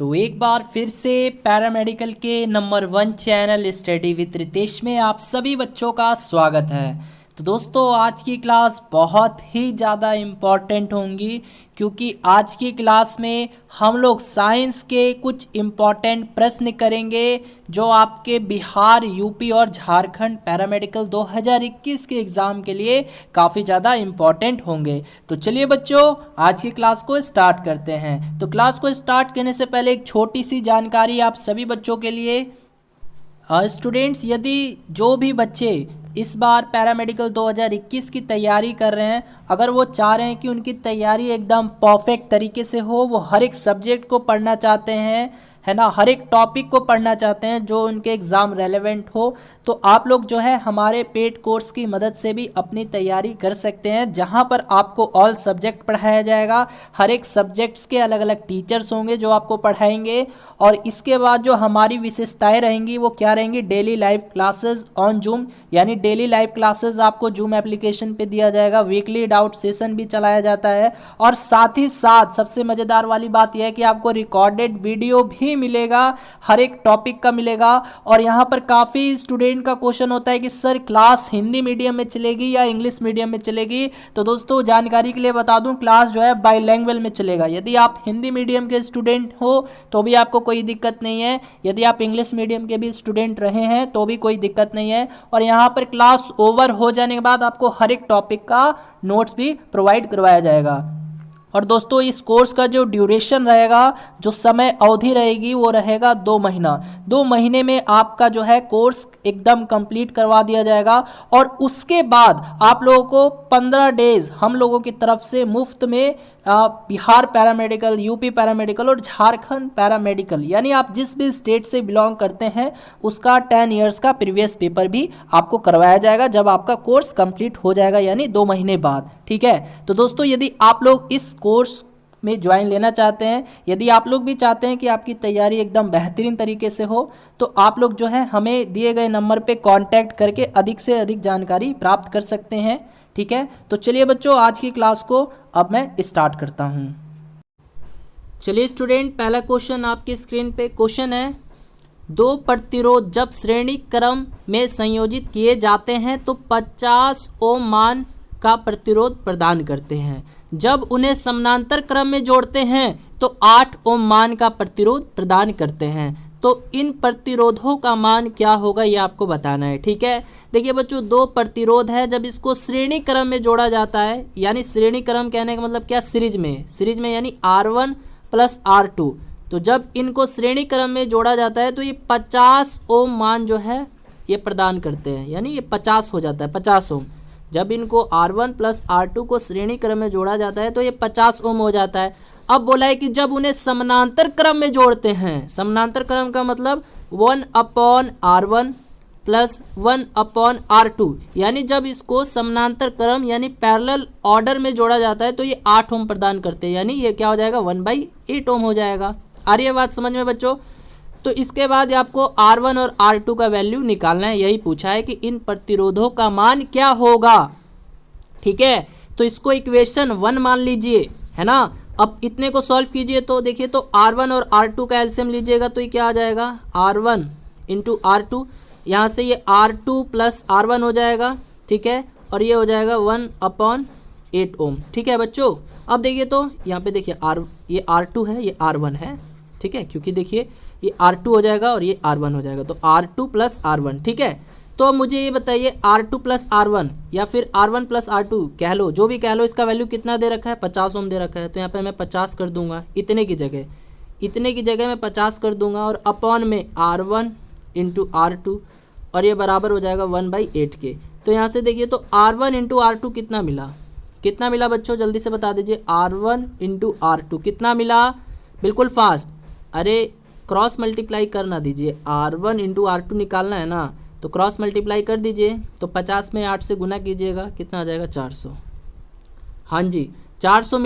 तो एक बार फिर से पैरामेडिकल के number 1 channel study with Ritesh में आप सभी बच्चों का स्वागत है। तो दोस्तों आज की क्लास बहुत ही ज़्यादा इम्पॉर्टेंट होंगी क्योंकि आज की क्लास में हम लोग साइंस के कुछ इम्पॉर्टेंट प्रश्न करेंगे जो आपके बिहार, यूपी और झारखंड पैरामेडिकल 2021 के एग्ज़ाम के लिए काफ़ी ज़्यादा इम्पॉर्टेंट होंगे। तो चलिए बच्चों आज की क्लास को स्टार्ट करते हैं। तो क्लास को स्टार्ट करने से पहले एक छोटी सी जानकारी आप सभी बच्चों के लिए। स्टूडेंट्स यदि जो भी बच्चे इस बार पैरामेडिकल 2021 की तैयारी कर रहे हैं, अगर वो चाह रहे हैं कि उनकी तैयारी एकदम परफेक्ट तरीके से हो, वो हर एक सब्जेक्ट को पढ़ना चाहते हैं, है ना, हर एक टॉपिक को पढ़ना चाहते हैं जो उनके एग्ज़ाम रेलेवेंट हो, तो आप लोग जो है हमारे पेड कोर्स की मदद से भी अपनी तैयारी कर सकते हैं, जहां पर आपको ऑल सब्जेक्ट पढ़ाया जाएगा। हर एक सब्जेक्ट्स के अलग अलग टीचर्स होंगे जो आपको पढ़ाएंगे। और इसके बाद जो हमारी विशेषताएं रहेंगी वो क्या रहेंगी, daily live classes on zoom, यानी डेली लाइव क्लासेस आपको जूम एप्लीकेशन पे दिया जाएगा। वीकली डाउट सेशन भी चलाया जाता है और साथ ही साथ सबसे मज़ेदार वाली बात यह है कि आपको रिकॉर्डेड वीडियो भी मिलेगा, हर एक टॉपिक का मिलेगा। और यहाँ पर काफ़ी स्टूडेंट का क्वेश्चन होता है कि सर क्लास हिंदी मीडियम में चलेगी या इंग्लिश मीडियम में चलेगी। तो दोस्तों जानकारी के लिए बता दूं, क्लास जो है बाईलैंग्वेज में चलेगा। यदि आप हिंदी मीडियम के स्टूडेंट हो तो भी आपको कोई दिक्कत नहीं है, यदि आप इंग्लिश मीडियम के भी स्टूडेंट रहे हैं तो भी कोई दिक्कत नहीं है। और यहाँ पर क्लास ओवर हो जाने के बाद आपको हर एक टॉपिक का नोट्स भी प्रोवाइड करवाया जाएगा। और दोस्तों इस कोर्स का जो ड्यूरेशन रहेगा, जो समय अवधि रहेगी, वो रहेगा 2 महीना। 2 महीने में आपका जो है कोर्स एकदम कंप्लीट करवा दिया जाएगा। और उसके बाद आप लोगों को 15 डेज हम लोगों की तरफ से मुफ्त में बिहार पैरामेडिकल, यूपी पैरामेडिकल और झारखंड पैरामेडिकल, यानी आप जिस भी स्टेट से बिलोंग करते हैं उसका 10 ईयर्स का प्रीवियस पेपर भी आपको करवाया जाएगा जब आपका कोर्स कंप्लीट हो जाएगा, यानी 2 महीने बाद। ठीक है, तो दोस्तों यदि आप लोग इस कोर्स में ज्वाइन लेना चाहते हैं, यदि आप लोग भी चाहते हैं कि आपकी तैयारी एकदम बेहतरीन तरीके से हो, तो आप लोग जो है हमें दिए गए नंबर पे कांटेक्ट करके अधिक से अधिक जानकारी प्राप्त कर सकते हैं। ठीक है, तो चलिए बच्चों आज की क्लास को अब मैं स्टार्ट करता हूं। चलिए स्टूडेंट, पहला क्वेश्चन आपकी स्क्रीन पे क्वेश्चन है, 2 प्रतिरोध जब श्रेणी क्रम में संयोजित किए जाते हैं तो 50 ओम मान का प्रतिरोध प्रदान करते हैं। जब उन्हें समानांतर क्रम में जोड़ते हैं तो 8 ओम मान का प्रतिरोध प्रदान करते हैं। तो इन प्रतिरोधों का मान क्या होगा ये आपको बताना है। ठीक है, देखिए बच्चों 2 प्रतिरोध है, जब इसको श्रेणी क्रम में जोड़ा जाता है, यानी श्रेणी क्रम कहने का मतलब क्या, सीरीज में यानी R1 प्लस R2। तो जब इनको श्रेणी क्रम में जोड़ा जाता है तो ये 50 ओम मान जो है ये प्रदान करते हैं, यानी ये 50 हो जाता है, 50 ओम। जब इनको R1 प्लस R2 को श्रेणी क्रम में जोड़ा जाता है तो ये 50 ओम हो जाता है। अब बोला है कि जब उन्हें समानांतर क्रम में जोड़ते हैं, समानांतर क्रम का मतलब 1/R1 प्लस 1/R2, यानी जब इसको समानांतर क्रम यानी पैरेलल ऑर्डर में जोड़ा जाता है तो ये 8 ओम प्रदान करते हैं, यानी ये क्या हो जाएगा, 1/8 ओम हो जाएगा। आ रही है बात समझ में बच्चों? तो इसके बाद आपको R1 और R2 का वैल्यू निकालना है, यही पूछा है कि इन प्रतिरोधों का मान क्या होगा। ठीक है, तो इसको इक्वेशन 1 मान लीजिए, है ना। अब इतने को सॉल्व कीजिए तो देखिए, तो R1 और R2 का एलसीएम लीजिएगा तो ये क्या आ जाएगा, R1 इंटू R2, यहाँ से ये R2 प्लस R1 हो जाएगा। ठीक है, और ये हो जाएगा 1/8 ओम। ठीक है बच्चों, अब देखिए तो यहाँ पे देखिए ये R2 है, ये R1 है। ठीक है, क्योंकि देखिए ये R2 हो जाएगा और ये R1 हो जाएगा, तो R2 प्लस R1। ठीक है, तो मुझे ये बताइए R2 प्लस R1 या फिर R1 प्लस R2 कह लो, जो भी कह लो, इसका वैल्यू कितना दे रखा है, 50 ओम दे रखा है। तो यहाँ पे मैं 50 कर दूंगा, इतने की जगह मैं 50 कर दूंगा, और अपॉन में R1 इंटू R2, और ये बराबर हो जाएगा 1/8 के। तो यहाँ से देखिए तो R1 इंटू R2 कितना मिला बच्चों, जल्दी से बता दीजिए। R1 इंटू R2 कितना मिला, बिल्कुल फास्ट, अरे क्रॉस मल्टीप्लाई करना दीजिए, R1 इंटू R2 निकालना है ना, तो क्रॉस मल्टीप्लाई कर दीजिए। तो 50 में 8 से गुना कीजिएगा, कितना आ जाएगा, 400। हाँ जी, 400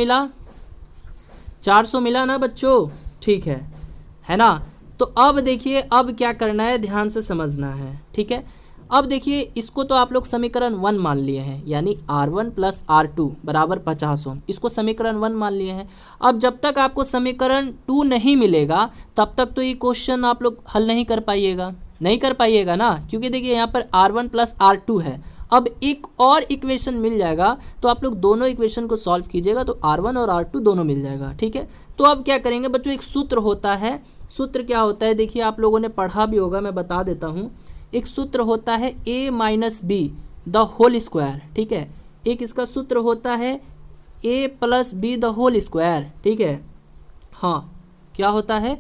मिला ना बच्चों? ठीक है ना। तो अब देखिए अब क्या करना है, ध्यान से समझना है। ठीक है, अब देखिए इसको तो आप लोग समीकरण 1 मान लिए हैं, यानी R1 प्लस R2 बराबर 50 ओम, इसको समीकरण 1 मान लिए हैं। अब जब तक आपको समीकरण 2 नहीं मिलेगा तब तक तो ये क्वेश्चन आप लोग हल नहीं कर पाइएगा ना, क्योंकि देखिए यहाँ पर R1 प्लस R2 है। अब एक और इक्वेशन मिल जाएगा तो आप लोग दोनों इक्वेशन को सॉल्व कीजिएगा तो R1 और R2 दोनों मिल जाएगा, ठीक है। तो अब क्या करेंगे बच्चों, एक सूत्र होता है, सूत्र क्या होता है देखिए आप लोगों ने पढ़ा भी होगा, मैं बता देता हूँ। एक सूत्र होता है a minus B the whole square, ठीक है। एक इसका सूत्र होता है a plus B the whole square, ठीक है। हाँ, क्या होता है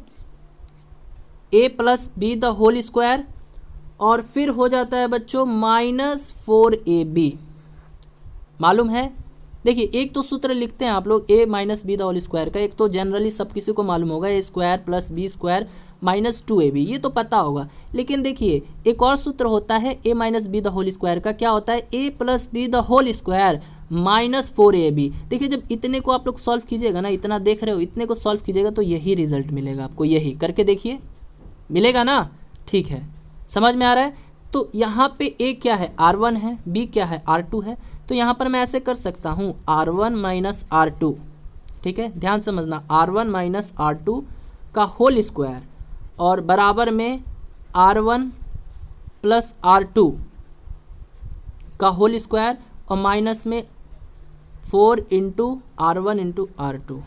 a plus B the whole square, और फिर हो जाता है बच्चों -4ab, मालूम है। देखिए एक तो सूत्र लिखते हैं आप लोग a minus B the whole square का, एक तो जनरली सब किसी को मालूम होगा a square plus B square minus 2ab, ये तो पता होगा। लेकिन देखिए एक और सूत्र होता है a minus B the whole square का, क्या होता है a plus B the whole square minus 4ab। देखिए जब इतने को आप लोग सॉल्व कीजिएगा ना, इतना देख रहे हो, इतने को सॉल्व कीजिएगा तो यही रिजल्ट मिलेगा आपको, यही करके देखिए मिलेगा ना, ठीक है, समझ में आ रहा है। तो यहाँ पे a क्या है R1 है, b क्या है R2 है, तो यहाँ पर मैं ऐसे कर सकता हूँ R1 माइनस R2, ठीक है, ध्यान समझना, R1 माइनस R2 का होल स्क्वायर और बराबर में R1 प्लस R2 का होल स्क्वायर और माइनस में 4 इंटू R1 इंटू R2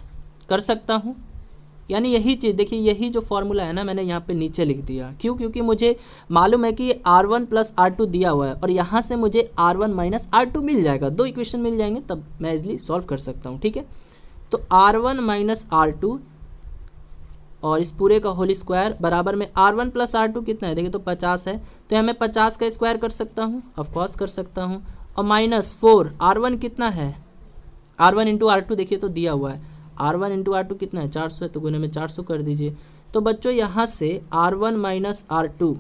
कर सकता हूँ। यानी यही चीज़ देखिए, यही जो फॉर्मूला है ना मैंने यहाँ पे नीचे लिख दिया, क्यों, क्योंकि मुझे मालूम है कि ये R1 प्लस R2 दिया हुआ है और यहाँ से मुझे R1 माइनस R2 मिल जाएगा, दो इक्वेशन मिल जाएंगे, तब मैं इजली सॉल्व कर सकता हूँ, ठीक है। तो R1 माइनस R2 और इस पूरे का होल स्क्वायर बराबर में R1 प्लस R2 कितना है देखिए, तो 50 है, तो यहाँ मैं 50 का स्क्वायर कर सकता हूँ, ऑफकोर्स कर सकता हूँ, और माइनस 4, R1 कितना है, R1 इंटू R2 देखिए तो दिया हुआ है, R1 इंटू R2 कितना है 400 है, तो गुने में 400 कर दीजिए। तो बच्चों यहाँ से R1 माइनस R2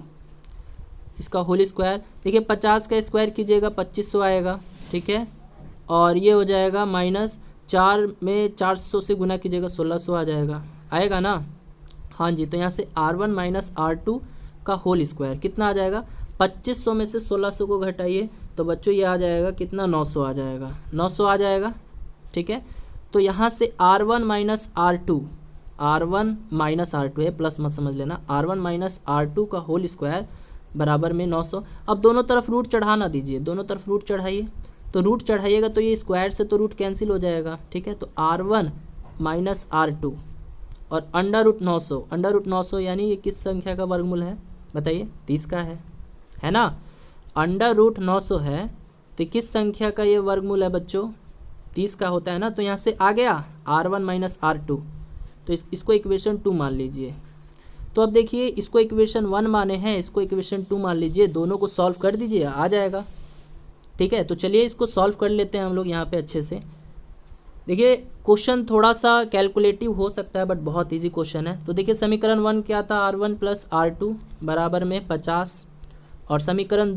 इसका होल स्क्वायर देखिए 50 का स्क्वायर कीजिएगा 2500 आएगा, ठीक है, और ये हो जाएगा माइनस 4 में 400 से गुना कीजिएगा 1600 आ जाएगा, आएगा ना, हाँ जी। तो यहाँ से R1 माइनस R2 का होल स्क्वायर कितना आ जाएगा, 2500 में से 1600 को घटाइए तो बच्चों ये आ जाएगा कितना, 900 आ जाएगा, 900 आ जाएगा, ठीक है। तो यहाँ से R1 minus R2, R1 minus R2 है, प्लस मत समझ लेना, R1 माइनस R2 का होल स्क्वायर बराबर में 900। अब दोनों तरफ रूट चढ़ाना दीजिए, दोनों तरफ रूट चढ़ाइए, तो रूट चढ़ाइएगा तो ये स्क्वायर से तो रूट कैंसिल हो जाएगा, ठीक है। तो R1 माइनस R2 और अंडर रूट 900 यानी ये किस संख्या का वर्गमूल है बताइए, 30 का है ना। अंडर रूट 900 है तो किस संख्या का ये वर्गमूल है बच्चों, 30 का होता है ना। तो यहाँ से आ गया R1 माइनस R2, तो इसको इक्वेशन 2 मान लीजिए। तो अब देखिए इसको इक्वेशन 1 माने हैं, इसको इक्वेशन 2 मान लीजिए, दोनों को सॉल्व कर दीजिए, आ जाएगा, ठीक है। तो चलिए इसको सॉल्व कर लेते हैं हम लोग यहाँ पे अच्छे से। देखिए क्वेश्चन थोड़ा सा कैलकुलेटिव हो सकता है बट बहुत इजी क्वेश्चन है। तो देखिए समीकरण 1 क्या था, R1 प्लस R2 बराबर में 50, और समीकरण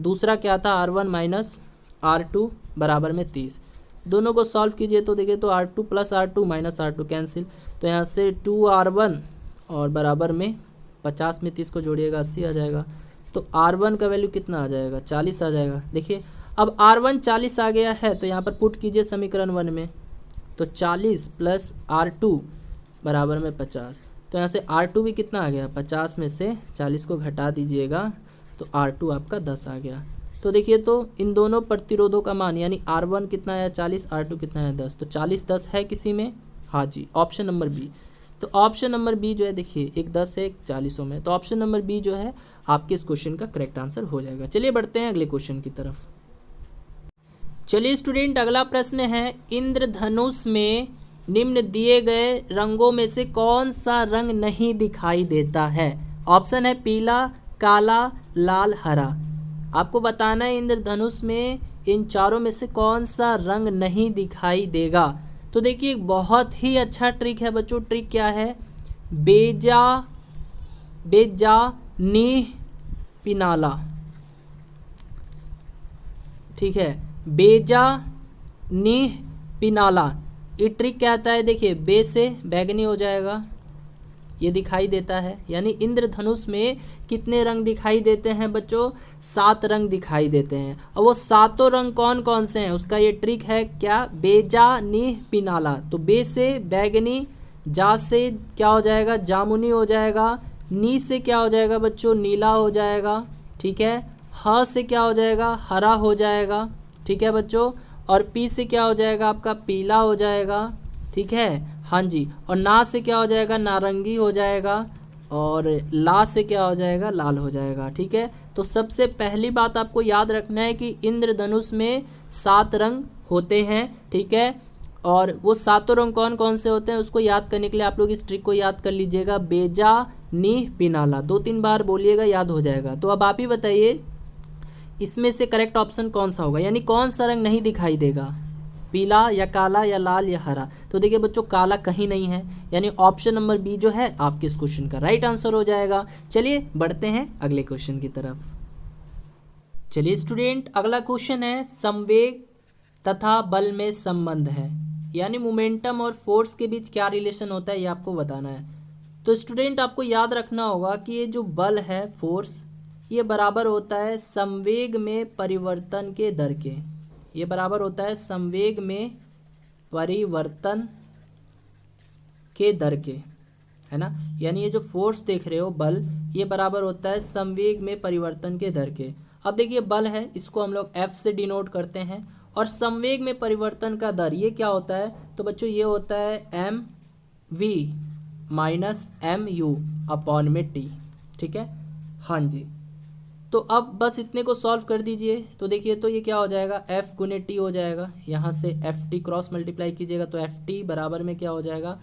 दूसरा क्या था, R1 माइनस R2 बराबर में 30। दोनों को सॉल्व कीजिए तो देखिए तो R2 plus R2 minus R2 cancel, तो यहाँ से 2R1 और बराबर में 50 में 30 को जोड़िएगा 80 आ जाएगा। तो R1 का वैल्यू कितना आ जाएगा, 40 आ जाएगा। देखिए अब R1 40 आ गया है तो यहाँ पर पुट कीजिए समीकरण 1 में, तो 40 प्लस R2 बराबर में 50। तो यहाँ से R2 भी कितना आ गया, 50 में से 40 को घटा दीजिएगा तो R2 आपका 10 आ गया। तो देखिए तो इन दोनों प्रतिरोधों का मान यानी R1 कितना है 40, R2 कितना है 10, तो 40 10 है किसी में, हाँ जी, ऑप्शन नंबर बी। तो ऑप्शन नंबर बी जो है देखिए, एक 10 है एक 40 में, तो ऑप्शन नंबर बी जो है आपके इस क्वेश्चन का करेक्ट आंसर हो जाएगा। चलिए बढ़ते हैं अगले क्वेश्चन की तरफ। चलिए स्टूडेंट अगला प्रश्न है, इंद्रधनुष में निम्न दिए गए रंगों में से कौन सा रंग नहीं दिखाई देता है। ऑप्शन है पीला, काला, लाल, हरा। आपको बताना है इंद्रधनुष में इन चारों में से कौन सा रंग नहीं दिखाई देगा। तो देखिए एक बहुत ही अच्छा ट्रिक है बच्चों, ट्रिक क्या है, बेजा नीह पिनाला, ठीक है, बेजा नीह पिनाला। ये ट्रिक क्या आता है देखिए, बे से बैगनी हो जाएगा, ये दिखाई देता है। यानी इंद्रधनुष में कितने रंग दिखाई देते हैं बच्चों? 7 रंग दिखाई देते हैं। और वो 7 रंग कौन कौन से हैं उसका ये ट्रिक है क्या? बेजा नीह पिनाला। तो बे से बैगनी, जा से क्या हो जाएगा? जामुनी हो जाएगा, नी से क्या हो जाएगा बच्चों? नीला हो जाएगा, ठीक है। ह से क्या हो जाएगा? हरा हो जाएगा, ठीक है बच्चों। और पी से क्या हो जाएगा आपका? पीला हो जाएगा, ठीक है, हाँ जी। और ना से क्या हो जाएगा? नारंगी हो जाएगा। और ला से क्या हो जाएगा? लाल हो जाएगा, ठीक है। तो सबसे पहली बात आपको याद रखना है कि इंद्रधनुष में 7 रंग होते हैं, ठीक है। और वो 7 रंग कौन कौन से होते हैं उसको याद करने के लिए आप लोग इस ट्रिक को याद कर लीजिएगा। बेजा नीह पिनाला 2-3 बार बोलिएगा, याद हो जाएगा। तो अब आप ही बताइए इसमें से करेक्ट ऑप्शन कौन सा होगा, यानी कौन सा रंग नहीं दिखाई देगा? पीला या काला या लाल या हरा? तो देखिए बच्चों काला कहीं नहीं है, यानी ऑप्शन नंबर बी जो है आपके इस क्वेश्चन का राइट आंसर हो जाएगा। चलिए बढ़ते हैं अगले क्वेश्चन की तरफ। चलिए स्टूडेंट अगला क्वेश्चन है संवेग तथा बल में संबंध है, यानी मोमेंटम और फोर्स के बीच क्या रिलेशन होता है ये आपको बताना है। तो स्टूडेंट आपको याद रखना होगा कि ये जो बल है फोर्स, ये बराबर होता है संवेग में परिवर्तन के दर के। ये बराबर होता है संवेग में परिवर्तन के दर के, है ना। यानी ये जो फोर्स देख रहे हो बल, ये बराबर होता है संवेग में परिवर्तन के दर के। अब देखिए बल है, इसको हम लोग F से डिनोट करते हैं। और संवेग में परिवर्तन का दर ये क्या होता है? तो बच्चों ये होता है mv माइनस mu अपॉन में t, ठीक है, हाँ जी। तो अब बस इतने को सॉल्व कर दीजिए। तो देखिए तो ये क्या हो जाएगा? F गुने टी हो जाएगा। यहाँ से FT क्रॉस मल्टीप्लाई कीजिएगा तो FT बराबर में क्या हो जाएगा?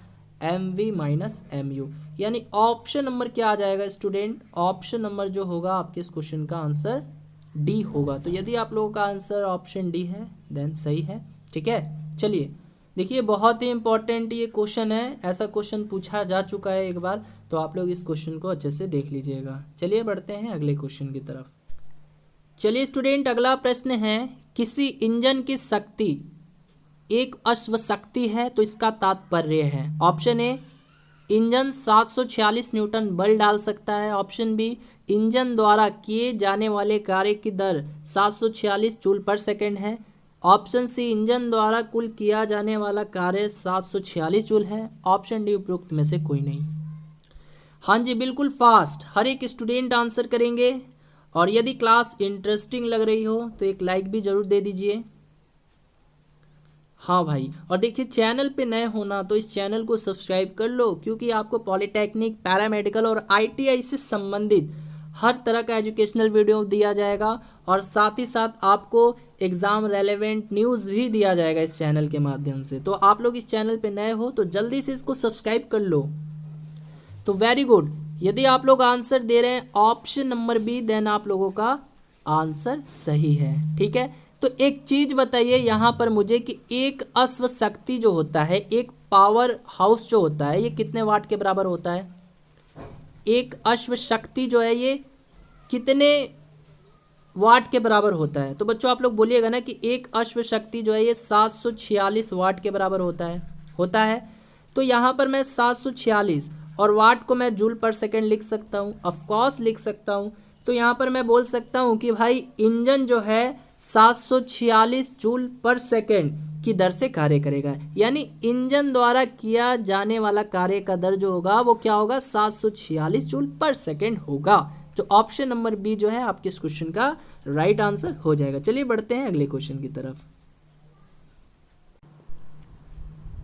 mv minus mu। यानी ऑप्शन नंबर क्या आ जाएगा स्टूडेंट? ऑप्शन नंबर जो होगा आपके इस क्वेश्चन का आंसर डी होगा। तो यदि आप लोगों का आंसर ऑप्शन डी है देन सही है, ठीक है। चलिए देखिए बहुत ही इंपॉर्टेंट ये क्वेश्चन है, ऐसा क्वेश्चन पूछा जा चुका है एक बार, तो आप लोग इस क्वेश्चन को अच्छे से देख लीजिएगा। चलिए बढ़ते हैं अगले क्वेश्चन की तरफ। चलिए स्टूडेंट अगला प्रश्न है किसी इंजन की शक्ति एक अश्व शक्ति है तो इसका तात्पर्य है। ऑप्शन ए इंजन 746 न्यूटन बल डाल सकता है। ऑप्शन बी इंजन द्वारा किए जाने वाले कार्य की दर 746 जूल पर सेकेंड है। ऑप्शन सी इंजन द्वारा कुल किया जाने वाला कार्य 746 जूल है। ऑप्शन डी उपरोक्त में से कोई नहीं। हाँ जी बिल्कुल फास्ट हर एक स्टूडेंट आंसर करेंगे। और यदि क्लास इंटरेस्टिंग लग रही हो तो एक लाइक भी जरूर दे दीजिए। हाँ भाई, और देखिए चैनल पे नए होना तो इस चैनल को सब्सक्राइब कर लो, क्योंकि आपको पॉलिटेक्निक, पैरामेडिकल और ITI से संबंधित हर तरह का एजुकेशनल वीडियो दिया जाएगा। और साथ ही साथ आपको एग्ज़ाम रेलेवेंट न्यूज़ भी दिया जाएगा इस चैनल के माध्यम से। तो आप लोग इस चैनल पे नए हो तो जल्दी से इसको सब्सक्राइब कर लो। तो वेरी गुड, यदि आप लोग आंसर दे रहे हैं ऑप्शन नंबर बी देन आप लोगों का आंसर सही है, ठीक है। तो एक चीज बताइए यहाँ पर मुझे कि एक अश्व शक्ति जो होता है, एक पावर हाउस जो होता है, ये कितने वाट के बराबर होता है? एक अश्व शक्ति जो है ये कितने वाट के बराबर होता है? तो बच्चों आप लोग बोलिएगा ना कि एक अश्व शक्ति जो है ये 746 वाट के बराबर होता है। तो यहाँ पर मैं 746 और वाट को मैं जूल पर सेकेंड लिख सकता हूँ, ऑफकोर्स लिख सकता हूँ। तो यहाँ पर मैं बोल सकता हूँ कि भाई इंजन जो है 746 जूल पर सेकेंड की दर से कार्य करेगा। यानी इंजन द्वारा किया जाने वाला कार्य का दर जो होगा वो क्या होगा? 746 जूल पर सेकेंड होगा। तो ऑप्शन नंबर बी जो है आपके इस क्वेश्चन का राइट आंसर हो जाएगा। चलिए बढ़ते हैं अगले क्वेश्चन की तरफ।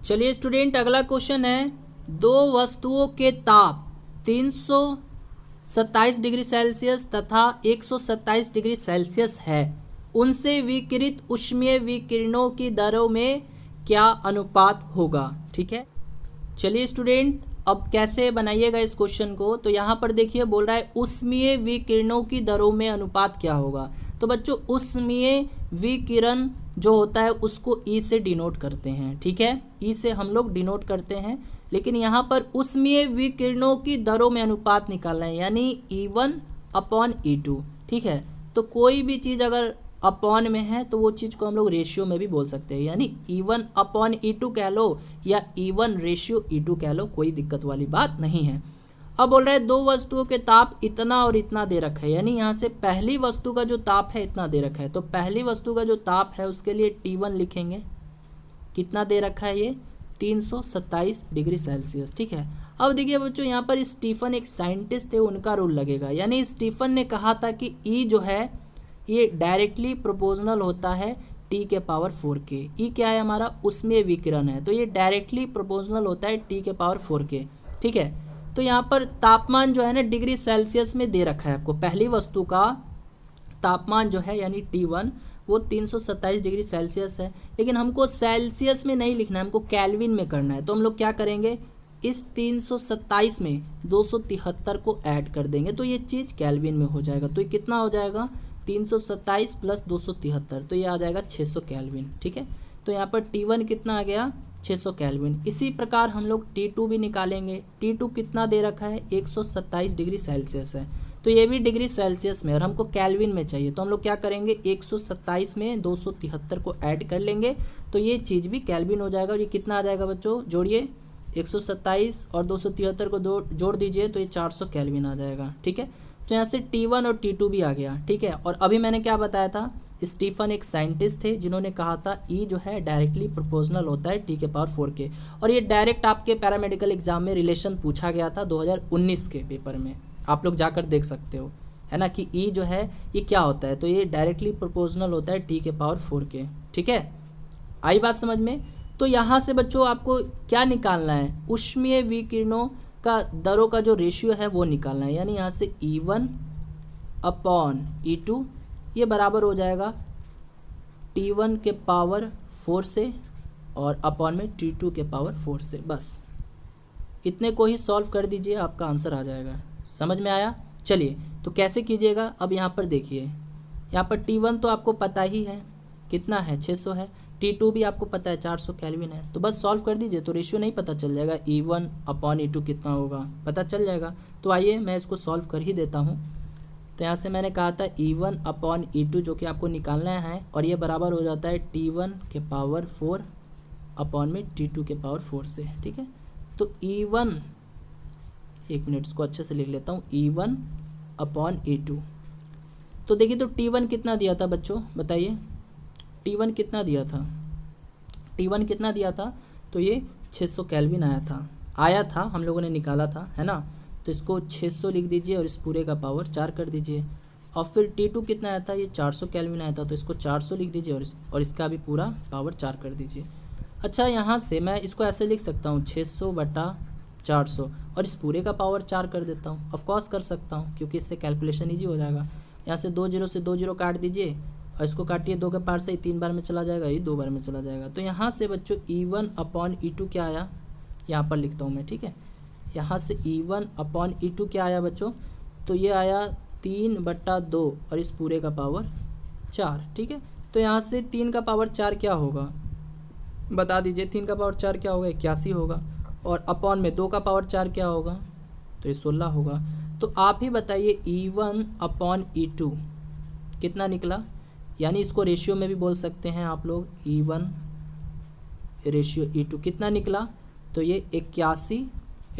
चलिए स्टूडेंट अगला क्वेश्चन है दो वस्तुओं के ताप 327 डिग्री सेल्सियस तथा 127 डिग्री सेल्सियस है, उनसे विकिरित ऊष्मीय विकिरणों की दरों में क्या अनुपात होगा? ठीक है, चलिए स्टूडेंट अब कैसे बनाइएगा इस क्वेश्चन को। तो यहाँ पर देखिए बोल रहा है ऊष्मीय विकिरणों की दरों में अनुपात क्या होगा। तो बच्चों ऊष्मीय विकिरण जो होता है उसको ई से डिनोट करते हैं, ठीक है, ई से हम लोग डिनोट करते हैं। लेकिन यहाँ पर ऊष्मीय विकिरणों की दरों में अनुपात निकालना है, यानी E1 अपॉन E2, ठीक है। तो कोई भी चीज़ अगर अपॉन में है तो वो चीज़ को हम लोग रेशियो में भी बोल सकते हैं, यानी E1 अपॉन E2 कह लो या E1 रेशियो E2 कह लो, कोई दिक्कत वाली बात नहीं है। अब बोल रहा है दो वस्तुओं के ताप इतना और इतना दे रखा है, यानी यहाँ से पहली वस्तु का जो ताप है इतना दे रखा है, तो पहली वस्तु का जो ताप है उसके लिए T1 लिखेंगे, कितना दे रखा है ये 327 डिग्री सेल्सियस। ठीक है, अब देखिए बच्चों यहाँ पर स्टीफन एक साइंटिस्ट थे, उनका रूल लगेगा, यानी स्टीफन ने कहा था कि E जो है ये डायरेक्टली प्रोपोर्शनल होता है T के पावर 4 के। E क्या है हमारा, उसमें विकिरण है, तो ये डायरेक्टली प्रोपोर्शनल होता है T के पावर 4 के। ठीक है, तो यहाँ पर तापमान जो है ना डिग्री सेल्सियस में दे रखा है आपको, पहली वस्तु का तापमान जो है यानी T1 वो 327 डिग्री सेल्सियस है, लेकिन हमको सेल्सियस में नहीं लिखना है, हमको केल्विन में करना है। तो हम लोग क्या करेंगे, इस 327 में 273 को ऐड कर देंगे तो ये चीज़ केल्विन में हो जाएगा। तो ये कितना हो जाएगा 327 प्लस 273, तो ये आ जाएगा 600 केल्विन। ठीक है, तो यहाँ पर T1 कितना आ गया 600 केल्विन। इसी प्रकार हम लोग T2 भी निकालेंगे। T2 कितना दे रखा है 127 डिग्री सेल्सियस है, तो ये भी डिग्री सेल्सियस में और हमको केल्विन में चाहिए, तो हम लोग क्या करेंगे 127 में 273 को ऐड कर लेंगे तो ये चीज़ भी केल्विन हो जाएगा। और ये कितना आ जाएगा बच्चों, जोड़िए 127 और 273 को जोड़ दीजिए तो ये 400 केल्विन आ जाएगा। ठीक है, तो यहाँ से T1 और T2 भी आ गया। ठीक है, और अभी मैंने क्या बताया था, स्टीफन एक साइंटिस्ट थे जिन्होंने कहा था E जो है डायरेक्टली प्रोपोर्शनल होता है T के पावर 4 के, और ये डायरेक्ट आपके पैरामेडिकल एग्जाम में रिलेशन पूछा गया था 2019 के पेपर में, आप लोग जाकर देख सकते हो, है ना, कि E जो है ये क्या होता है, तो ये डायरेक्टली प्रोपोर्शनल होता है T के पावर 4 के। ठीक है, आई बात समझ में। तो यहाँ से बच्चों आपको क्या निकालना है, ऊष्मीय विकिरणों का दरों का जो रेशियो है वो निकालना है, यानी यहाँ से E1 अपॉन E2 ये बराबर हो जाएगा T1 के पावर 4 से और अपॉन में T2 के पावर 4 से। बस इतने को ही सॉल्व कर दीजिए, आपका आंसर आ जाएगा। समझ में आया? चलिए तो कैसे कीजिएगा, अब यहाँ पर देखिए, यहाँ पर T1 तो आपको पता ही है कितना है 600 है, T2 भी आपको पता है 400 केल्विन है, तो बस सॉल्व कर दीजिए तो रेशियो नहीं पता चल जाएगा, E1 अपॉन E2 कितना होगा पता चल जाएगा। तो आइए मैं इसको सॉल्व कर ही देता हूँ। तो यहाँ से मैंने कहा था E1 अपॉन E2 जो कि आपको निकालना है, और ये बराबर हो जाता है T1 के पावर 4 अपॉन में T2 के पावर 4 से। ठीक है, तो E1, एक मिनट इसको अच्छे से लिख लेता हूँ, E1 अपॉन E2। तो देखिए तो T1 कितना दिया था बच्चों, बताइए T1 कितना दिया था, T1 कितना दिया था, तो ये 600 केल्विन आया था हम लोगों ने निकाला था, है ना। तो इसको 600 लिख दीजिए और इस पूरे का पावर 4 कर दीजिए। और फिर T2 कितना आया था, ये 400 केल्विन आया था, तो इसको 400 लिख दीजिए और इसका भी पूरा पावर 4 कर दीजिए। अच्छा, यहाँ से मैं इसको ऐसे लिख सकता हूँ 600 बटा 400 और इस पूरे का पावर 4 कर देता हूँ। ऑफकोर्स कर सकता हूँ क्योंकि इससे कैलकुलेशन ईजी हो जाएगा। यहाँ से 2 जीरो से 2 जीरो काट दीजिए और इसको काटिए 2 के पावर से, 3 बार में चला जाएगा, ये 2 बार में चला जाएगा। तो यहाँ से बच्चों E1 अपॉन E2 क्या आया, यहाँ पर लिखता हूँ मैं। ठीक है, यहाँ से E1 अपॉन E2 क्या आया बच्चों, तो ये आया 3/2 और इस पूरे का पावर 4। ठीक है, तो यहाँ से 3 का पावर 4 क्या होगा बता दीजिए, 3 का पावर 4 क्या होगा 81 होगा, और अपॉन में 2 का पावर 4 क्या होगा, तो ये 16 होगा। तो आप ही बताइए E1 अपॉन E2 कितना निकला, यानी इसको रेशियो में भी बोल सकते हैं आप लोग, E1 रेशियो E2 कितना निकला, तो ये 81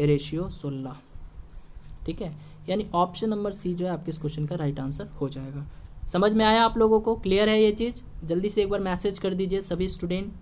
रेशियो 16। ठीक है, यानी ऑप्शन नंबर सी जो है आपके इस क्वेश्चन का राइट आंसर हो जाएगा। समझ में आया आप लोगों को, क्लियर है ये चीज़? जल्दी से एक बार मैसेज कर दीजिए सभी स्टूडेंट,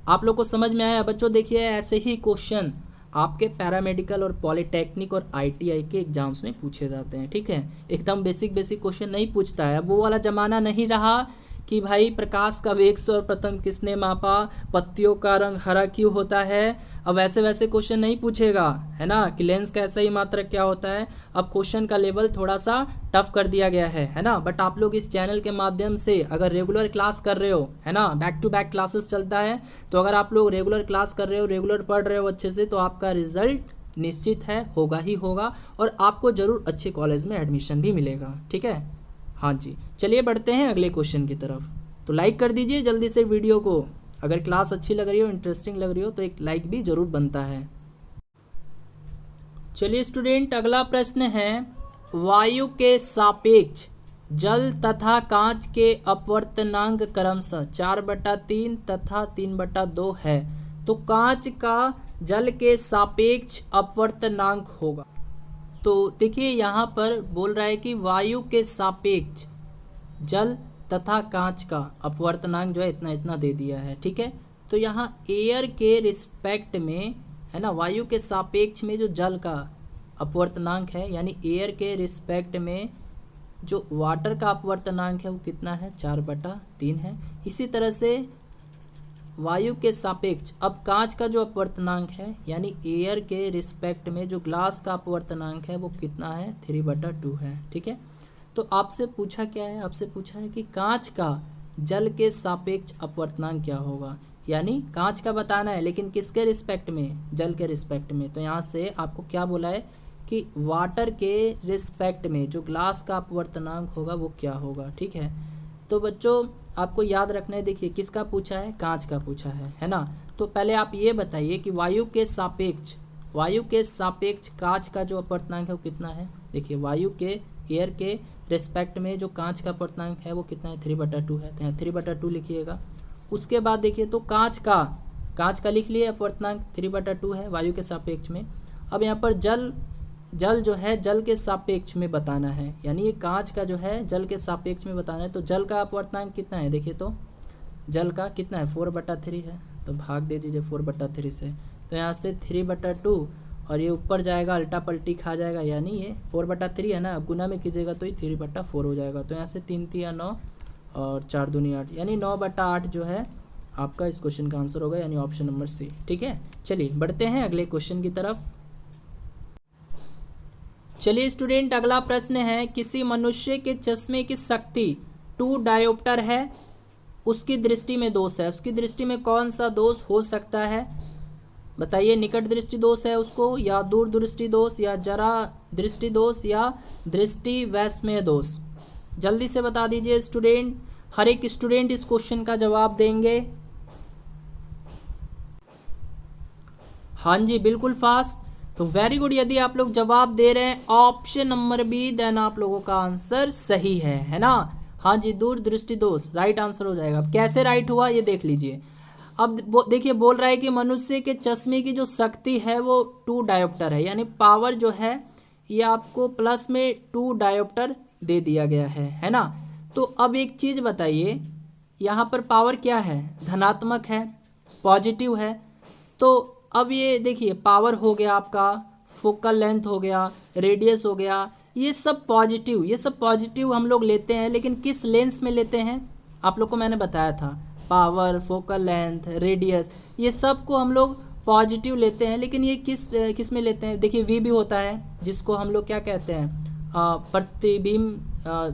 आप लोग को समझ में आया। बच्चों देखिए ऐसे ही क्वेश्चन आपके पैरामेडिकल और पॉलिटेक्निक और ITI के एग्जाम्स में पूछे जाते हैं। ठीक है, एकदम बेसिक क्वेश्चन नहीं पूछता है, वो वाला ज़माना नहीं रहा कि भाई प्रकाश का वेग सर्वप्रथम किसने मापा, पत्तियों का रंग हरा क्यों होता है। अब वैसे क्वेश्चन नहीं पूछेगा, है ना, कि लेंस का सही मात्रक क्या होता है। अब क्वेश्चन का लेवल थोड़ा सा टफ कर दिया गया है ना। बट आप लोग इस चैनल के माध्यम से अगर रेगुलर क्लास कर रहे हो, है ना, बैक टू बैक क्लासेस चलता है, तो अगर आप लोग रेगुलर क्लास कर रहे हो, रेगुलर पढ़ रहे हो अच्छे से, तो आपका रिजल्ट निश्चित है होगा ही होगा, और आपको ज़रूर अच्छे कॉलेज में एडमिशन भी मिलेगा। ठीक है, हाँ जी, चलिए बढ़ते हैं अगले क्वेश्चन की तरफ। तो लाइक कर दीजिए जल्दी से वीडियो को, अगर क्लास अच्छी लग रही हो, इंटरेस्टिंग लग रही हो, तो एक लाइक भी जरूर बनता है। चलिए स्टूडेंट, अगला प्रश्न है, वायु के सापेक्ष जल तथा कांच के अपवर्तनांक क्रमशः 4/3 तथा 3/2 है, तो कांच का जल के सापेक्ष अपवर्तनांक होगा। तो देखिए यहाँ पर बोल रहा है कि वायु के सापेक्ष जल तथा कांच का अपवर्तनांक जो है इतना इतना दे दिया है, ठीक है। तो यहाँ एयर के रिस्पेक्ट में है ना, वायु के सापेक्ष में जो जल का अपवर्तनांक है, यानी एयर के रिस्पेक्ट में जो वाटर का अपवर्तनांक है वो कितना है, 4/3 है। इसी तरह से वायु के सापेक्ष अब कांच का जो अपवर्तनांक है, यानी एयर के रिस्पेक्ट में जो ग्लास का अपवर्तनांक है वो कितना है, 3/2 है, ठीक है। तो आपसे पूछा क्या है, आपसे पूछा है कि कांच का जल के सापेक्ष अपवर्तनांक क्या होगा, यानी कांच का बताना है लेकिन किसके रिस्पेक्ट में, जल के रिस्पेक्ट में। तो यहाँ से आपको क्या बोला है कि वाटर के रिस्पेक्ट में जो ग्लास का अपवर्तनांक होगा वो क्या होगा, ठीक है। तो बच्चों आपको याद रखना है, देखिए किसका पूछा है, कांच का पूछा है ना। तो पहले आप ये बताइए कि वायु के सापेक्ष कांच का जो अपवर्तनांक है वो कितना है। देखिए वायु के, एयर के रिस्पेक्ट में जो कांच का अपवर्तनांक है वो कितना है, 3/2 है। तो यहाँ 3/2 लिखिएगा। उसके बाद देखिए तो कांच का लिख लिए अपवर्तनांक 3/2 है वायु के सापेक्ष में। अब यहाँ पर जल जो है जल के सापेक्ष में बताना है, यानी ये कांच का जो है जल के सापेक्ष में बताना है। तो जल का अपवर्तनांक कितना है, देखिए तो जल का कितना है, 4/3 है। तो भाग दे दीजिए 4/3 से। तो यहाँ से 3/2 और ये ऊपर जाएगा, अल्टा पल्टी खा जाएगा, यानी ये 4/3 है ना। अब गुना में कीजिएगा तो ये 3/4 हो जाएगा। तो यहाँ से 3 3 9 और 4 दूनी 8, यानी 9/8 जो है आपका इस क्वेश्चन का आंसर होगा, यानी ऑप्शन नंबर सी, ठीक है। चलिए बढ़ते हैं अगले क्वेश्चन की तरफ। चलिए स्टूडेंट अगला प्रश्न है, किसी मनुष्य के चश्मे की शक्ति 2 डायोप्टर है, उसकी दृष्टि में दोष है। उसकी दृष्टि में कौन सा दोष हो सकता है, बताइए। निकट दृष्टि दोष है उसको, या दूर दृष्टि दोष, या जरा दृष्टि दोष, या दृष्टि वैषम्य दोष। जल्दी से बता दीजिए स्टूडेंट, हर एक स्टूडेंट इस क्वेश्चन का जवाब देंगे। हाँ जी बिल्कुल फास्ट, तो वेरी गुड। यदि आप लोग जवाब दे रहे हैं ऑप्शन नंबर बी, देन आप लोगों का आंसर सही है ना। हाँ जी, दूर दृष्टि दोष राइट आंसर हो जाएगा। अब कैसे राइट हुआ ये देख लीजिए। अब देखिए बोल रहा है कि मनुष्य के चश्मे की जो शक्ति है वो 2 डायोप्टर है, यानी पावर जो है ये आपको प्लस में 2 डायोप्टर दे दिया गया है ना। तो अब एक चीज़ बताइए, यहाँ पर पावर क्या है, धनात्मक है, पॉजिटिव है। तो अब ये देखिए पावर हो गया आपका, फोकल लेंथ हो गया, रेडियस हो गया, ये सब पॉजिटिव हम लोग लेते हैं, लेकिन किस लेंस में लेते हैं आप लोग को मैंने बताया था। पावर, फोकल लेंथ, रेडियस, ये सब को हम लोग पॉजिटिव लेते हैं, लेकिन ये किस में लेते हैं। देखिए वी भी होता है, जिसको हम लोग क्या कहते हैं, प्रतिबिंब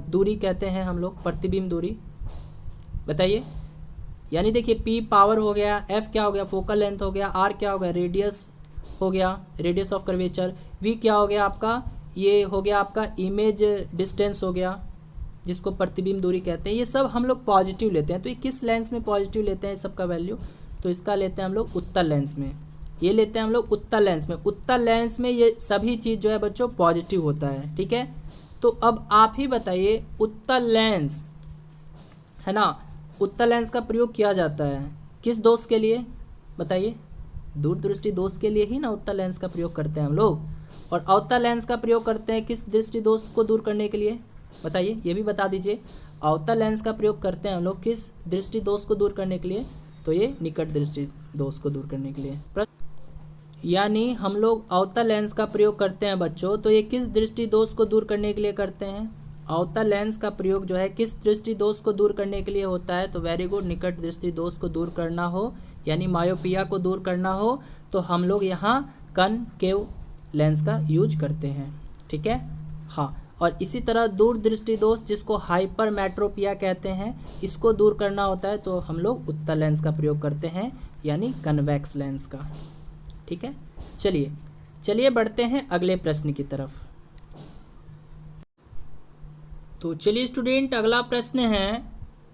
दूरी कहते हैं हम लोग, प्रतिबिंब दूरी। बताइए, यानी देखिए पी पावर हो गया, एफ क्या हो गया, फोकल लेंथ हो गया, आर क्या हो गया, रेडियस हो गया, रेडियस ऑफ कर्वेचर, वी क्या हो गया आपका, ये हो गया आपका इमेज डिस्टेंस हो गया, जिसको प्रतिबिंब दूरी कहते हैं। ये सब हम लोग पॉजिटिव लेते हैं। तो ये किस लेंस में पॉजिटिव लेते हैं इस सब का वैल्यू, तो इसका लेते हैं हम लोग उत्तल लेंस में। ये लेते हैं हम लोग उत्तल लेंस में। उत्तल लेंस में ये सभी चीज़ जो है बच्चों पॉजिटिव होता है, ठीक है। तो अब आप ही बताइए, उत्तल लेंस है ना, उत्तल लेंस का प्रयोग किया जाता है किस दोष के लिए, बताइए। दूरदृष्टि दोष के लिए ही ना उत्तल लेंस का प्रयोग करते हैं हम लोग। और अवतल लेंस का प्रयोग करते हैं किस दृष्टि दोष को दूर करने के लिए, बताइए, ये भी बता दीजिए। अवतल लेंस का प्रयोग करते हैं हम लोग किस दृष्टि दोष को दूर करने के लिए, तो ये निकट दृष्टि दोष को दूर करने के लिए। यानी हम लोग अवतल लेंस का प्रयोग करते हैं बच्चों, तो ये किस दृष्टि दोष को दूर करने के लिए करते हैं। अवतल लेंस का प्रयोग जो है किस दृष्टि दोष को दूर करने के लिए होता है, तो वेरी गुड, निकट दृष्टि दोष को दूर करना हो, यानी मायोपिया को दूर करना हो, तो हम लोग यहाँ कनकेव लेंस का यूज करते हैं, ठीक है। हाँ, और इसी तरह दूर दृष्टि दोष जिसको हाइपरमेट्रोपिया कहते हैं, इसको दूर करना होता है तो हम लोग उत्तल लेंस का प्रयोग करते हैं, यानी कन्वेक्स लेंस का, ठीक है। चलिए बढ़ते हैं अगले प्रश्न की तरफ। तो चलिए स्टूडेंट अगला प्रश्न है,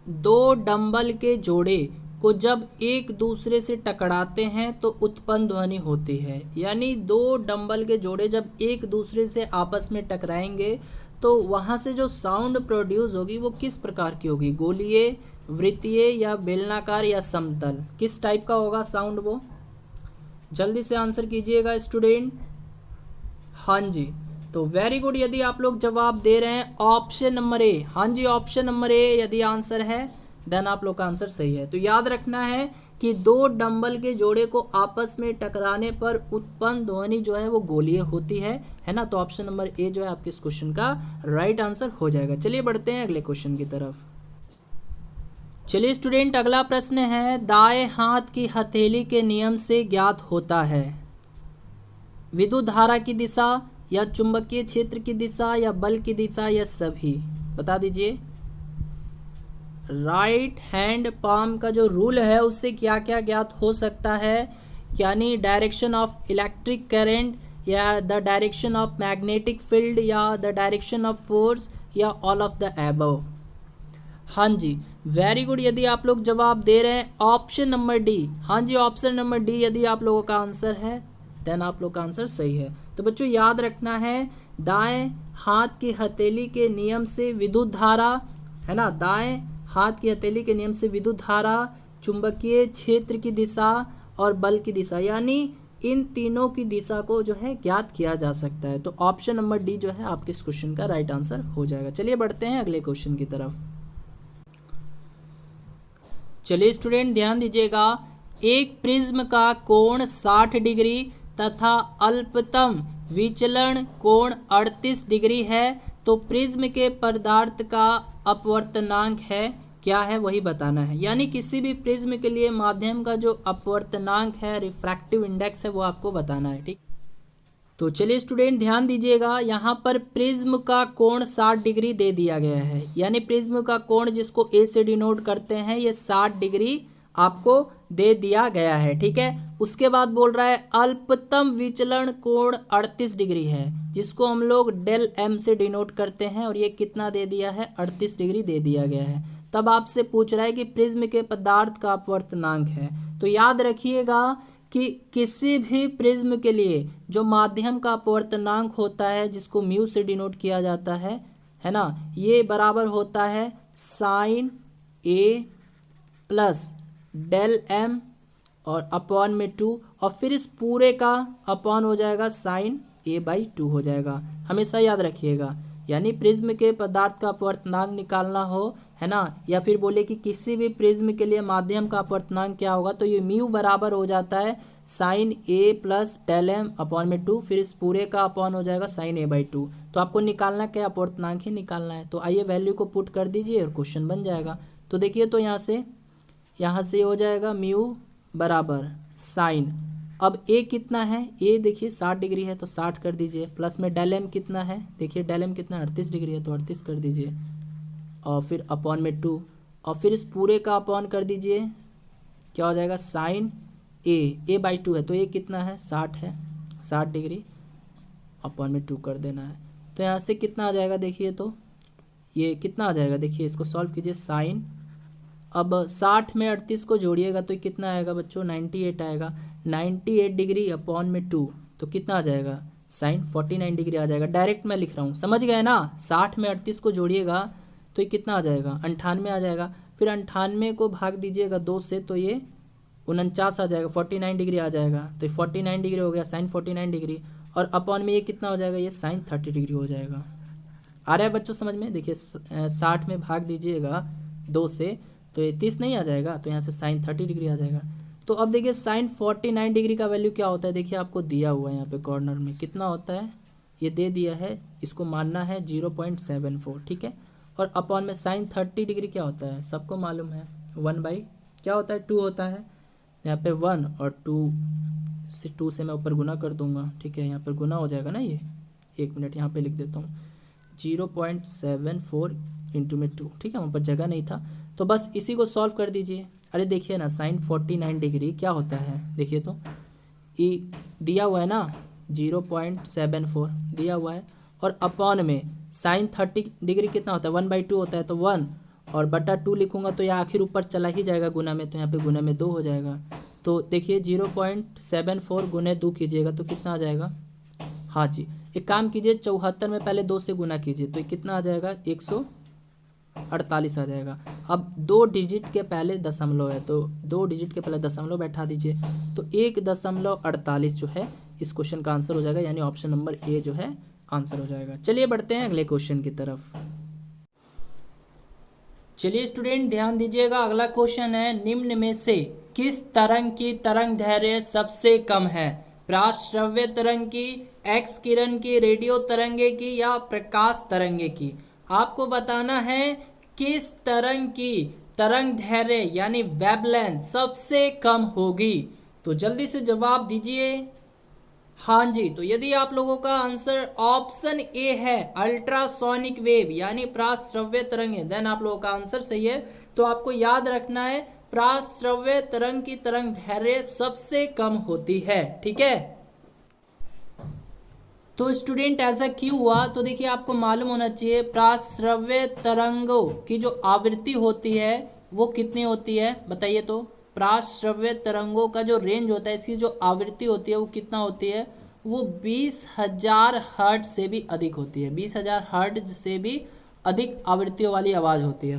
2 डंबल के जोड़े को जब एक दूसरे से टकराते हैं तो उत्पन्न ध्वनि होती है। यानी 2 डंबल के जोड़े जब एक दूसरे से आपस में टकराएंगे तो वहाँ से जो साउंड प्रोड्यूस होगी वो किस प्रकार की होगी, गोलीय, वृत्तीय, या बेलनाकार, या समतल, किस टाइप का होगा साउंड वो। जल्दी से आंसर कीजिएगा स्टूडेंट। हाँ जी, तो वेरी गुड, यदि आप लोग जवाब दे रहे हैं ऑप्शन नंबर ए, हाँ जी ऑप्शन नंबर ए यदि आंसर है देन आप लोग का आंसर सही है। तो याद रखना है कि दो डंबल के जोड़े को आपस में टकराने पर उत्पन्न ध्वनि जो है वो गोलीय होती है ना। तो ऑप्शन नंबर ए जो है आपके इस क्वेश्चन का राइट आंसर हो जाएगा। चलिए बढ़ते हैं अगले क्वेश्चन की तरफ। चलिए स्टूडेंट, अगला प्रश्न है, दाएं हाथ की हथेली के नियम से ज्ञात होता है विद्युत धारा की दिशा या चुंबकीय क्षेत्र की दिशा या बल की दिशा या सभी, बता दीजिए। राइट हैंड पाम का जो रूल है उससे क्या क्या ज्ञात हो सकता है, यानी डायरेक्शन ऑफ इलेक्ट्रिक करंट या the direction of magnetic field या द डायरेक्शन ऑफ फोर्स या ऑल ऑफ द एबव। हाँ जी वेरी गुड, यदि आप लोग जवाब दे रहे हैं ऑप्शन नंबर डी, हाँ जी ऑप्शन नंबर डी यदि आप लोगों का आंसर है देन आप लोग का आंसर सही है। तो बच्चों याद रखना है, दाएं हाथ की हथेली के नियम से विद्युत धारा, है ना, दाएं हाथ की हथेली के नियम से विद्युत धारा, चुंबकीय क्षेत्र की दिशा और बल की दिशा, यानी इन तीनों की दिशा को जो है ज्ञात किया जा सकता है। तो ऑप्शन नंबर डी जो है आपके इस क्वेश्चन का राइट आंसर हो जाएगा। चलिए बढ़ते हैं अगले क्वेश्चन की तरफ। चलिए स्टूडेंट ध्यान दीजिएगा, एक प्रिज्म का कोण 60 डिग्री तथा अल्पतम विचलन कोण 38 डिग्री है, तो प्रिज्म के पदार्थ का अपवर्तनांक है, क्या है वही बताना है। यानी किसी भी प्रिज्म के लिए माध्यम का जो अपवर्तनांक है, रिफ्रैक्टिव इंडेक्स है, वो आपको बताना है, ठीक। तो चलिए स्टूडेंट ध्यान दीजिएगा, यहाँ पर प्रिज्म का कोण 60 डिग्री दे दिया गया है, यानी प्रिज्म का कोण जिसको ए से डिनोट करते हैं ये 60 डिग्री आपको दे दिया गया है, ठीक है। उसके बाद बोल रहा है अल्पतम विचलन कोण 38 डिग्री है, जिसको हम लोग डेल एम से डिनोट करते हैं, और ये कितना दे दिया है, 38 डिग्री दे दिया गया है। तब आपसे पूछ रहा है कि प्रिज्म के पदार्थ का अपवर्तनांक है। तो याद रखिएगा कि किसी भी प्रिज्म के लिए जो माध्यम का अपवर्तनांक होता है, जिसको म्यू से डिनोट किया जाता है ना, ये बराबर होता है साइन ए प्लस डेल एम और अपॉन में 2, और फिर इस पूरे का अपॉन हो जाएगा साइन ए बाई 2 हो जाएगा। हमेशा याद रखिएगा, यानी प्रिज्म के पदार्थ का अपवर्तनांक निकालना हो, है ना, या फिर बोले कि किसी भी प्रिज्म के लिए माध्यम का अपवर्तनांक क्या होगा, तो ये म्यू बराबर हो जाता है साइन ए प्लस डेल एम अपॉन में 2, फिर इस पूरे का अपॉन हो जाएगा साइन ए बाई 2। तो आपको निकालना क्या, अपवर्तनांक ही निकालना है। तो आइए वैल्यू को पुट कर दीजिए और क्वेश्चन बन जाएगा। तो देखिए, तो यहाँ से हो जाएगा म्यू बराबर साइन, अब ए कितना है, ए देखिए 60 डिग्री है तो 60 कर दीजिए, प्लस में डेल एम कितना है, देखिए डेल एम कितना 38 डिग्री है तो 38 कर दीजिए, और फिर अपॉन में 2, और फिर इस पूरे का अपॉन कर दीजिए, क्या हो जाएगा साइन ए बाई 2 है तो ए कितना है 60 है, 60 डिग्री अपॉन में 2 कर देना है। तो यहाँ से कितना आ जाएगा, देखिए तो ये कितना आ जाएगा, देखिए इसको सॉल्व कीजिए, साइन, अब 60 में 38 को जोड़िएगा तो कितना आएगा बच्चों, 98 आएगा, 98 डिग्री अपॉन में 2 तो कितना आ जाएगा, साइन 49 डिग्री आ जाएगा। डायरेक्ट मैं लिख रहा हूँ, समझ गए ना। 60 में 38 को जोड़िएगा तो ये कितना आ जाएगा, 98 आ जाएगा, फिर 98 को भाग दीजिएगा 2 से तो ये 49 आ जाएगा, 49 डिग्री आ जाएगा, तो 49 डिग्री हो गया, साइन 49 डिग्री, और अपॉन में ये कितना हो जाएगा, ये साइन 30 डिग्री हो जाएगा। आ रहा है बच्चों समझ में। देखिए 60 में भाग दीजिएगा 2 से तो ये 30 नहीं आ जाएगा, तो यहाँ से साइन 30 डिग्री आ जाएगा। तो अब देखिए साइन 49 डिग्री का वैल्यू क्या होता है, देखिए आपको दिया हुआ है यहाँ पे कॉर्नर में कितना होता है, ये दे दिया है, इसको मानना है 0.74, ठीक है। और अपॉन में साइन 30 डिग्री क्या होता है, सबको मालूम है 1 बाई क्या होता है, 2 होता है। यहाँ पे 1 और 2 से मैं ऊपर गुना कर दूंगा, ठीक है, यहाँ पर गुना हो जाएगा ना, ये 1 मिनट यहाँ पे लिख देता हूँ, 0.74 इंटू में 2, ठीक है, वहाँ पर जगह नहीं था, तो बस इसी को सॉल्व कर दीजिए। अरे देखिए ना, साइन 49 डिग्री क्या होता है, देखिए तो ई दिया हुआ है ना 0.74 दिया हुआ है, और अपॉन में साइन 30 डिग्री कितना होता है, 1/2 होता है, तो 1 और बटा 2 लिखूंगा तो यह आखिर ऊपर चला ही जाएगा गुना में, तो यहाँ पे गुना में 2 हो जाएगा। तो देखिए 0.74 गुने 2 कीजिएगा तो कितना आ जाएगा, हाँ जी एक काम कीजिए 74 में पहले 2 से गुना कीजिए तो कितना आ जाएगा, 148 आ जाएगा। अब 2 डिजिट के पहले दशमलव है तो 2 डिजिट के पहले दशमलव बैठा दीजिए, तो 1.48 जो है इस क्वेश्चन का आंसर हो जाएगा, यानी ऑप्शन नंबर ए जो है आंसर हो जाएगा। चलिए बढ़ते हैं अगले क्वेश्चन की तरफ। चलिए स्टूडेंट ध्यान दीजिएगा, अगला क्वेश्चन है निम्न में से किस तरंग की तरंग दैर्घ्य सबसे कम है? प्राश्रव्य तरंग की, एक्स किरण की, रेडियो तरंगे की या प्रकाश तरंगे की? आपको बताना है किस तरंग की तरंग दैर्घ्य यानी वेवलेंथ सबसे कम होगी। तो जल्दी से जवाब दीजिए। हाँ जी, तो यदि आप लोगों का आंसर ऑप्शन ए है अल्ट्रासोनिक वेव यानी प्राश्रव्य तरंग, देन आप लोगों का आंसर सही है। तो आपको याद रखना है प्राश्रव्य तरंग की तरंग दैर्घ्य सबसे कम होती है, ठीक है। तो स्टूडेंट ऐसा क्यों हुआ? तो देखिए आपको मालूम होना चाहिए प्राश्रव्य तरंगों की जो आवृत्ति होती है वो कितनी होती है, बताइए। तो प्राश्रव्य तरंगों का जो रेंज होता है, इसकी जो आवृत्ति होती है वो कितना होती है? वो 20,000 हर्ट्ज से भी अधिक होती है। 20,000 हर्ट्ज से भी अधिक आवृत्तियों वाली आवाज़ होती है।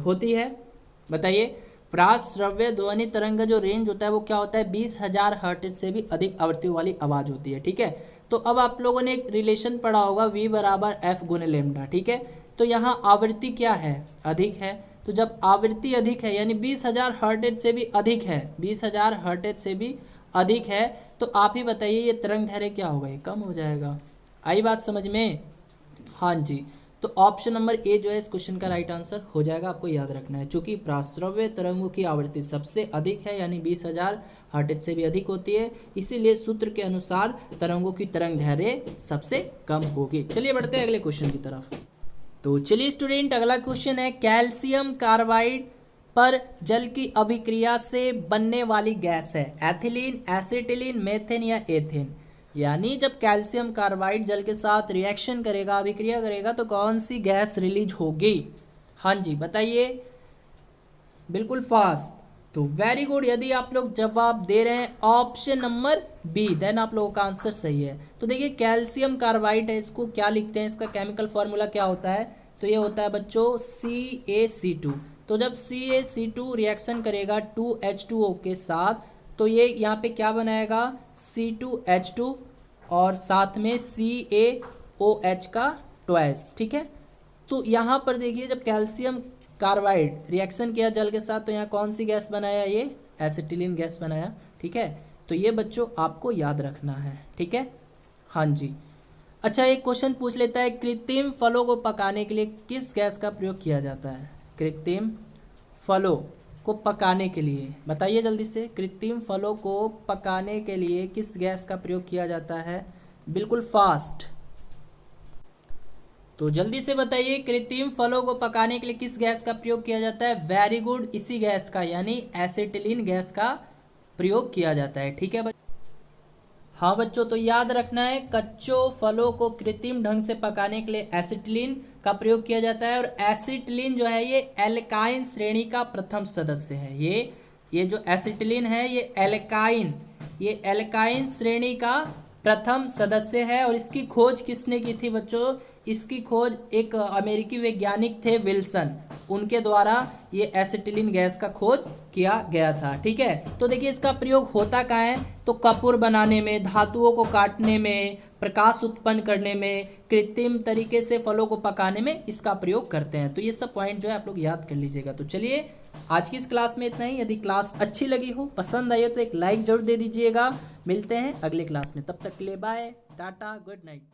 बताइए, प्राश्रव्य ध्वनि तरंग का जो रेंज होता है वो क्या होता है? 20,000 हर्ट्ज से भी अधिक आवृत्तियों वाली आवाज़ होती है, ठीक है। तो अब आप लोगों ने एक रिलेशन पढ़ा होगा V बराबर F गुने लेमडा, ठीक है। तो यहाँ आवृत्ति क्या है? अधिक है। तो जब आवृत्ति अधिक है यानी 20,000 हर्ट्ज से भी अधिक है, 20,000 हर्ट्ज से भी अधिक है, तो आप ही बताइए ये तरंग दैर्घ्य क्या होगा? ये कम हो जाएगा। आई बात समझ में? हाँ जी, तो ऑप्शन नंबर ए जो है इस क्वेश्चन का राइट आंसर हो जाएगा। आपको याद रखना है चूंकि प्राश्रव्य तरंगों की आवृत्ति सबसे अधिक है यानी 20,000 हर्ट्ज से भी अधिक होती है, इसीलिए सूत्र के अनुसार तरंगों की तरंग दैर्घ्य सबसे कम होगी। चलिए बढ़ते हैं अगले क्वेश्चन की तरफ। तो चलिए स्टूडेंट अगला क्वेश्चन है कैल्शियम कार्बाइड पर जल की अभिक्रिया से बनने वाली गैस है एथिलीन, एसिटिलीन, मेथेन या एथेन। यानी जब कैल्शियम कार्बाइड जल के साथ रिएक्शन करेगा, अभिक्रिया करेगा, तो कौन सी गैस रिलीज होगी? हाँ जी बताइए, बिल्कुल फास्ट। तो वेरी गुड, यदि आप लोग जवाब दे रहे हैं ऑप्शन नंबर बी, देन आप लोगों का आंसर सही है। तो देखिए कैल्शियम कार्बाइड है, इसको क्या लिखते हैं, इसका केमिकल फॉर्मूला क्या होता है? तो ये होता है बच्चों CaC2। तो जब CaC2 रिएक्शन करेगा 2H2O के साथ, तो ये यहाँ पे क्या बनाएगा? C2H2 और साथ में CaOH का ट्वाइस, ठीक है। तो यहाँ पर देखिए जब कैल्शियम कार्बाइड रिएक्शन किया जल के साथ, तो यहाँ कौन सी गैस बनाया? ये एसिटिलीन गैस बनाया, ठीक है। तो ये बच्चों आपको याद रखना है, ठीक है। हाँ जी, अच्छा एक क्वेश्चन पूछ लेता है कृत्रिम फलों को पकाने के लिए किस गैस का प्रयोग किया जाता है? कृत्रिम फलों को पकाने के लिए बताइए जल्दी से, कृत्रिम फलों को पकाने के लिए किस गैस का प्रयोग किया जाता है? बिल्कुल फास्ट, तो जल्दी से बताइए कृत्रिम फलों को पकाने के लिए किस गैस का प्रयोग किया जाता है? वेरी गुड, इसी गैस का यानी एसिटिलीन गैस का प्रयोग किया जाता है, ठीक है बच्चों। हाँ बच्चों, तो याद रखना है कच्चों फलों को कृत्रिम ढंग से पकाने के लिए एसिटिलीन का प्रयोग किया जाता है। और एसिटिलीन जो है ये एल्काइन श्रेणी का प्रथम सदस्य है। ये जो एसिटिलीन है ये एल्काइन श्रेणी का प्रथम सदस्य है। और इसकी खोज किसने की थी बच्चों? इसकी खोज एक अमेरिकी वैज्ञानिक थे विल्सन, उनके द्वारा ये एसिटिलीन गैस का खोज किया गया था, ठीक है। तो देखिए इसका प्रयोग होता कहाँ है? तो कपूर बनाने में, धातुओं को काटने में, प्रकाश उत्पन्न करने में, कृत्रिम तरीके से फलों को पकाने में इसका प्रयोग करते हैं। तो ये सब पॉइंट जो है आप लोग याद कर लीजिएगा। तो चलिए आज की इस क्लास में इतना ही। यदि क्लास अच्छी लगी हो, पसंद आई हो, तो एक लाइक जरूर दे दीजिएगा। मिलते हैं अगले क्लास में, तब तक के लिए बाय, टाटा, गुड नाइट।